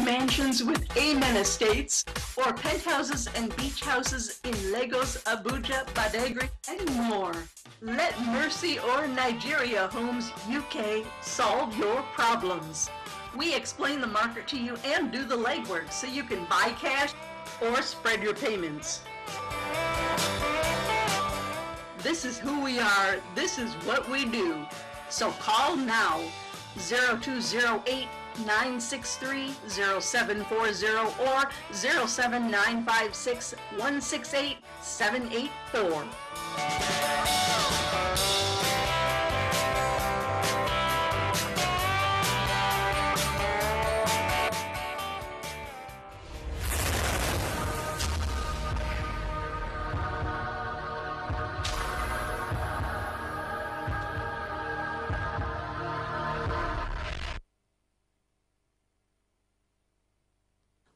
Mansions with amen estates, or penthouses and beach houses in Lagos, Abuja, Badagry, and more. Let Mercy or Nigeria Homes UK solve your problems. We explain the market to you and do the legwork so you can buy cash or spread your payments. This is who we are. This is what we do. So call now, 0208 963-0740 or 07956-168-784.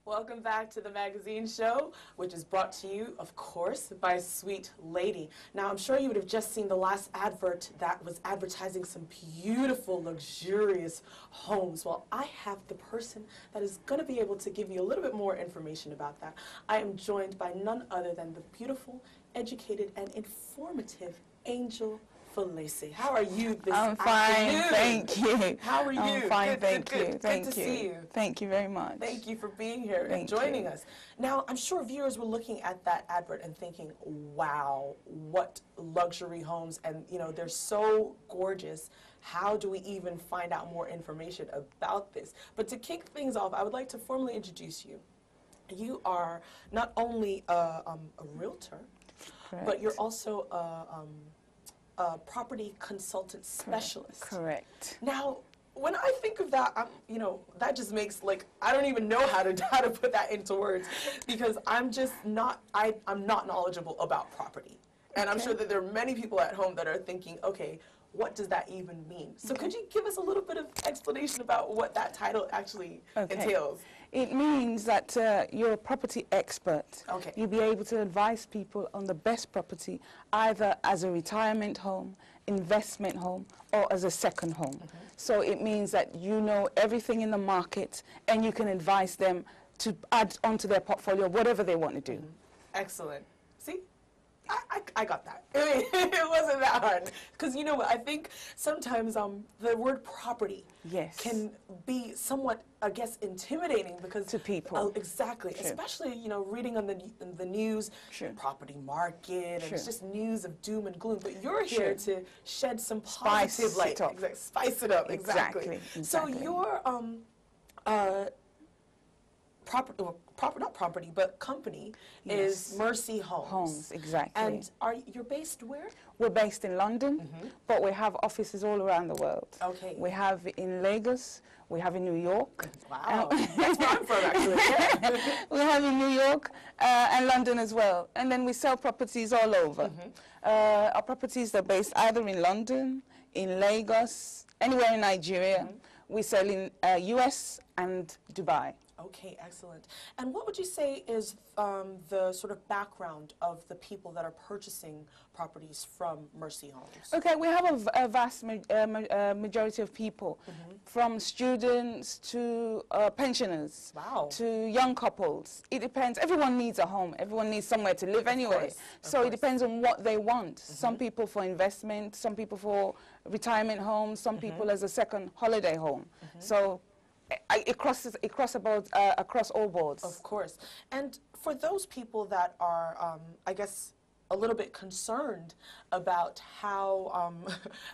Welcome back to the magazine show, which is brought to you, of course, by Sweet Lady. Now, I'm sure you would have just seen the last advert that was advertising some beautiful, luxurious homes. Well, I have the person that is going to be able to give you a little bit more information about that. I am joined by none other than the beautiful, educated, and informative Angel Felisi. How are you this I'm fine, afternoon? thank you. How are you? I'm fine, Good, thank good, you. good. Thank Good to you. see you. Thank you very much. Thank you for being here and Thank joining you. us. Now, I'm sure viewers were looking at that advert and thinking, wow, what luxury homes, and you know, they're so gorgeous. How do we even find out more information about this? But to kick things off, I would like to formally introduce you. You are not only a realtor, Correct. but you're also a property consultant specialist. Correct. Now, when I think of that, you know, that just makes, like, I don't even know how to put that into words, because I'm just not, I'm not knowledgeable about property. And I'm sure that there are many people at home that are thinking, okay, what does that even mean? So could you give us a little bit of explanation about what that title actually entails? It means that you're a property expert. Okay. You'll be able to advise people on the best property, either as a retirement home, investment home, or as a second home. So it means that you know everything in the market, and you can advise them to add onto their portfolio whatever they want to do. Excellent. See? I got that. It wasn't that hard. Because you know what, I think sometimes the word property can be somewhat, I guess, intimidating because to people. Exactly. Sure. Especially, you know, reading on the news, property market, and it's just news of doom and gloom. But you're here to shed some positive light. Spice it up. Exactly. So your not property, but company is Mercy Homes. Exactly. And you're based where? We're based in London, but we have offices all around the world. Okay. We have in Lagos, we have in New York. Wow, that's where I'm from, actually. We have in New York and London as well. And then we sell properties all over. Our properties are based either in London, in Lagos, anywhere in Nigeria. We sell in US and Dubai. Okay, excellent. And what would you say is the sort of background of the people that are purchasing properties from Mercy Homes? Okay, we have a vast majority of people, from students to pensioners, to young couples. It depends. Everyone needs a home. Everyone needs somewhere to live anyway. So it depends on what they want. Some people for investment, some people for retirement homes, some people as a second holiday home. So it crosses across all boards. Of course. And for those people that are, I guess, a little bit concerned about how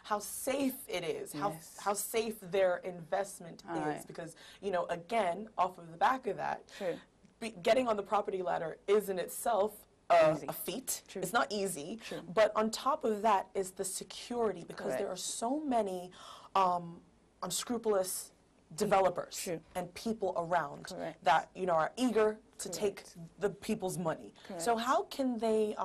how safe it is, how safe their investment is, because, you know, again, off of the back of that, getting on the property ladder is in itself a feat. It's not easy. But on top of that is the security, because there are so many unscrupulous developers and people around that, you know, are eager to take the people's money. So how can they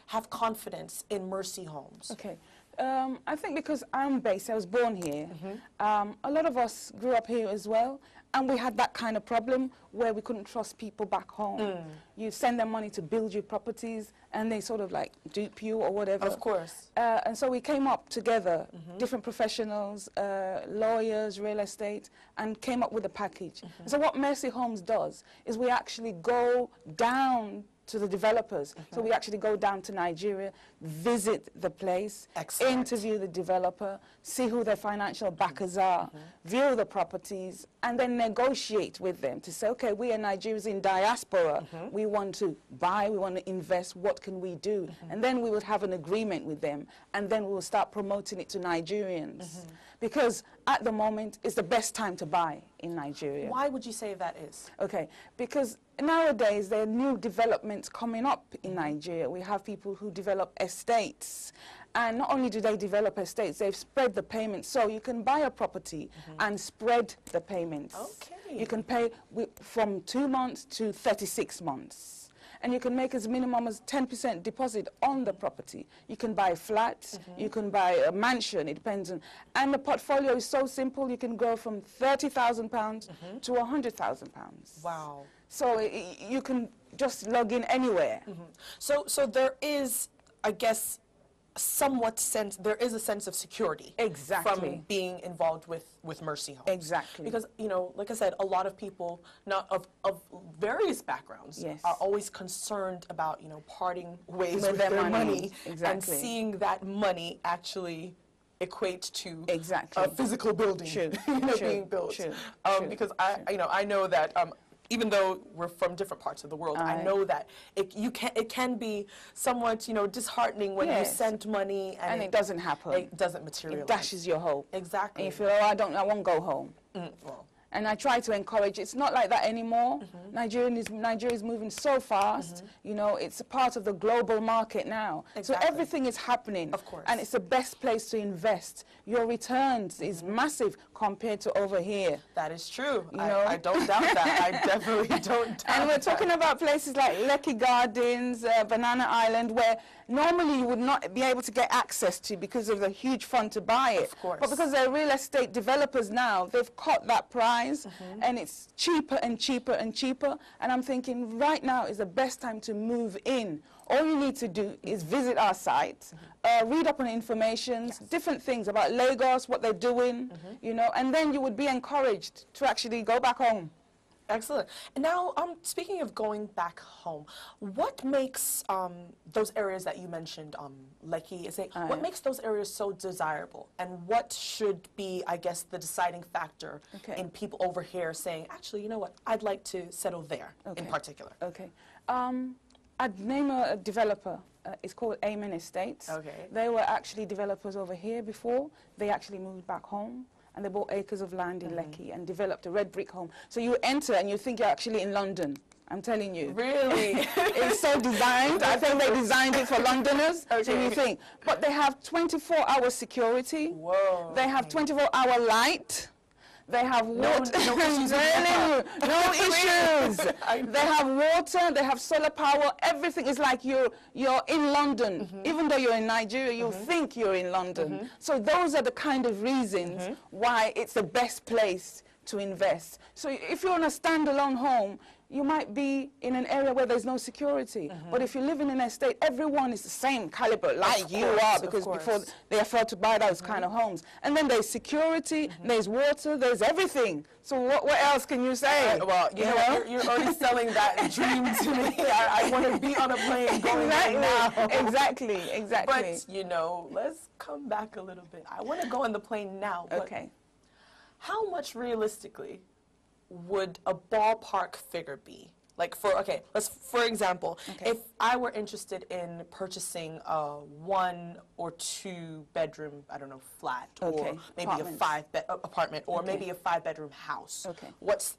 have confidence in Mercy Homes? Okay. I think because I was born here, a lot of us grew up here as well, And we had that kind of problem where we couldn't trust people back home. You send them money to build you properties, and they sort of like dupe you or whatever. Of course. And so we came up together, different professionals, lawyers, real estate, and came up with a package. So what Mercy Homes does is we actually go down to the developers. So we actually go down to Nigeria, visit the place, interview the developer, see who their financial backers are, view the properties, and then negotiate with them to say, okay, we are Nigerians in diaspora. We want to buy, we want to invest, what can we do? And then we would have an agreement with them, and then we will start promoting it to Nigerians. Because at the moment, it's the best time to buy in Nigeria. Why would you say that is? Okay, because nowadays there are new developments coming up in Nigeria. We have people who develop estates. And not only do they develop estates, they've spread the payments. So you can buy a property and spread the payments. Okay. You can pay from 2 months to 36 months. And you can make as minimum as 10% deposit on the property. You can buy flats, you can buy a mansion, it depends on. And the portfolio is so simple, you can go from £30,000 to £100,000. Wow. So you can just log in anywhere. So there is, I guess, there is a sense of security from being involved with Mercy Homes. Exactly. Because, you know, like I said, a lot of people of various backgrounds are always concerned about, you know, parting ways with their money and seeing that money actually equate to a physical building being built. Because I know that even though we're from different parts of the world, I know that it can be somewhat, you know, disheartening when you send money and it doesn't happen. It doesn't materialize. It dashes your hope. Exactly. And you feel, oh, I won't go home. Well. And I try to encourage, it's not like that anymore. Nigeria is moving so fast, you know, it's a part of the global market now. So everything is happening. Of course. And it's the best place to invest. Your returns is massive compared to over here. That is true. You know? I don't doubt that. I definitely don't doubt that. And we're talking about places like Lekki Gardens, Banana Island, where normally you would not be able to get access to because of the huge fund to buy it. Of course. But because they're real estate developers now, they've cut that price. And it's cheaper and cheaper and cheaper. And I'm thinking right now is the best time to move in. All you need to do is visit our site, read up on information, different things about Lagos, what they're doing, you know, and then you would be encouraged to actually go back home. Excellent. And now, speaking of going back home, what makes those areas that you mentioned, Lekki, what makes those areas so desirable? And what should be, I guess, the deciding factor in people over here saying, actually, you know what, I'd like to settle there in particular? Okay. I'd name a developer. It's called Amen Estates. Okay. They were actually developers over here before. They actually moved back home. And they bought acres of land in Lekki and developed a red brick home. So you enter and you think you're actually in London. I'm telling you. Really? It's so designed. I think they designed it for Londoners. So you think. But they have 24-hour security. Whoa. They have 24-hour light. They have water. No issues. No issues. They have water. They have solar power. Everything is like you're in London. Even though you're in Nigeria, you think you're in London. So those are the kind of reasons why it's the best place to invest. So if you're on a standalone home, you might be in an area where there's no security. But if you live in an estate, everyone is the same caliber like you are, because before they afford to buy those kind of homes. And then there's security, there's water, there's everything. So what else can you say? Well, you know, you're already selling that dream to me. I want to be on a plane going right now. Exactly. But, you know, let's come back a little bit. I want to go on the plane now. But how much realistically would a ballpark figure be? Like for example, if I were interested in purchasing a 1 or 2 bedroom, I don't know, flat, or maybe a 5-bed apartment, or maybe a 5-bedroom house.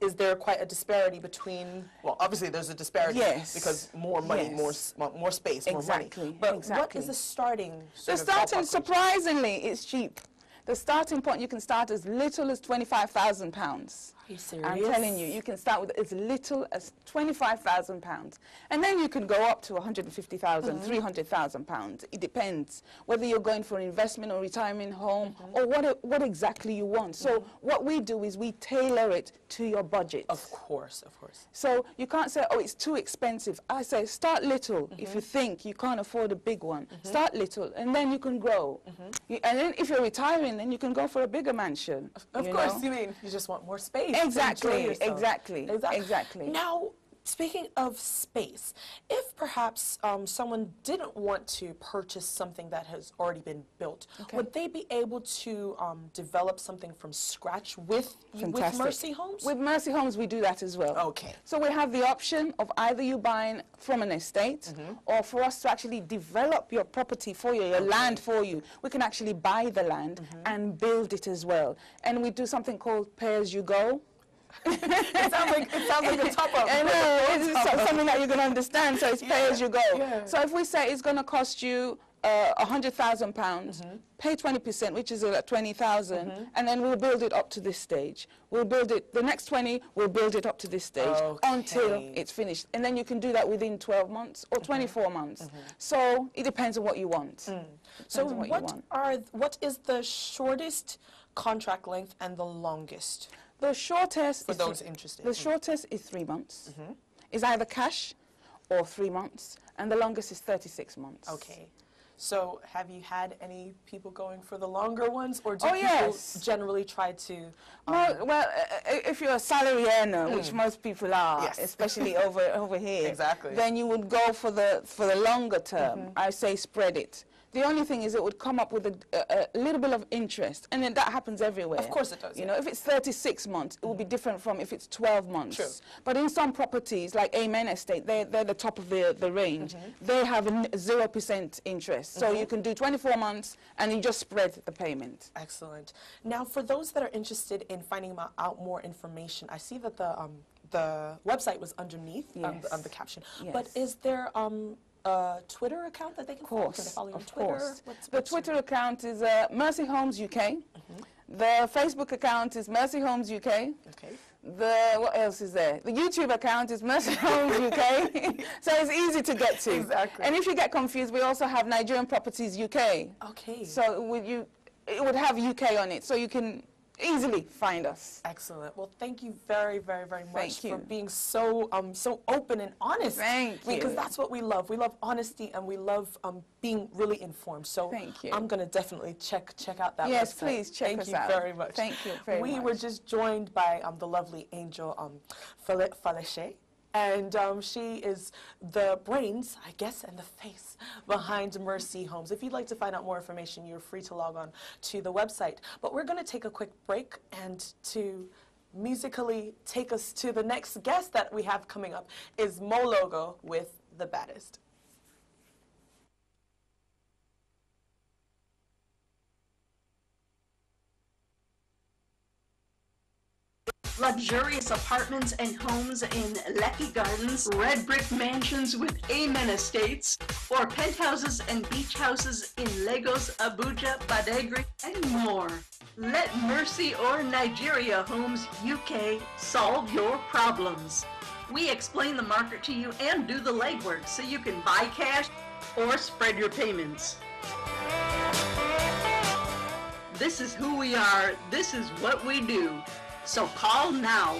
Is there quite a disparity between? Well, obviously there's a disparity because more money, more space, more money. But what is the starting? Surprisingly, it's cheap. The starting point, you can start as little as £25,000. you serious? I'm telling you, you can start with as little as £25,000, and then you can go up to 150,000, 300,000 pounds. It depends whether you're going for an investment or retirement home or what exactly you want. So what we do is we tailor it to your budget. Of course, of course. So you can't say, oh, it's too expensive. I say start little. If you think you can't afford a big one, start little, and then you can grow. And then if you're retiring, then you can go for a bigger mansion. Of course, you mean you just want more space. Exactly, exactly. exactly. Now, speaking of space, if perhaps someone didn't want to purchase something that has already been built, would they be able to develop something from scratch with Mercy Homes? With Mercy Homes, we do that as well. Okay. So we have the option of either you buying from an estate or for us to actually develop your property for you, your land for you. We can actually buy the land and build it as well. And we do something called pay-as-you-go. It sounds like a top-up. I know, it's something that you can understand, so it's pay as you go. Yeah. So if we say it's going to cost you £100,000, pay 20%, which is 20,000, and then we'll build it up to this stage. We'll build it, the next 20, we'll build it up to this stage until it's finished. And then you can do that within 12 months or 24 months. So it depends on what you want. So what is the shortest contract length and the longest? The shortest for those interested. The shortest is 3 months. It's either cash or 3 months, and the longest is 36 months. Okay. So have you had any people going for the longer ones, or do people generally try to? Well, if you're a salary earner, which most people are, especially over here, then you would go for the longer term. I say spread it. The only thing is it would come up with a little bit of interest, and then that happens everywhere. Of course it does. You know, if it's 36 months, it will be different from if it's 12 months. True. But in some properties, like Amen Estate, they're the top of the range. They have 0% interest. So you can do 24 months, and you just spread the payment. Excellent. Now, for those that are interested in finding out more information, I see that the website was underneath the caption. Yes. But is there Twitter account that they can follow? Can they follow you on Twitter? The Twitter account is MercyHomesUK. The Facebook account is MercyHomesUK. Okay. What else is there? The YouTube account is MercyHomesUK. So it's easy to get to. Exactly. And if you get confused, we also have Nigerian Properties UK. Okay. So it would have UK on it, so you can easily find us. Excellent. Well, thank you very, very, very much for being so so open and honest. Thank you. Because that's what we love. We love honesty, and we love being really informed. So thank you. I'm going to definitely check out that Yes, website. please check us out. Thank you very much. Thank you very much. We were just joined by the lovely Angel Faleche. And she is the brains, I guess, and the face behind Mercy Homes. If you'd like to find out more information, you're free to log on to the website. But we're going to take a quick break, and to musically take us to the next guest that we have coming up is Mo Logo with The Baddest. Luxurious apartments and homes in Lekki Gardens, red brick mansions with Amen Estates, or penthouses and beach houses in Lagos, Abuja, Badagry, and more. Let Mercy or Nigeria Homes UK solve your problems. We explain the market to you and do the legwork so you can buy cash or spread your payments. This is who we are. This is what we do. So call now,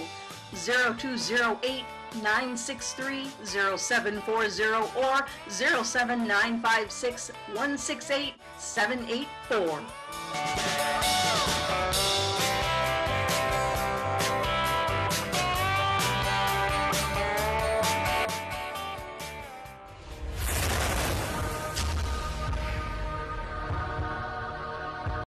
0208-963-0740 or 07956-168-784.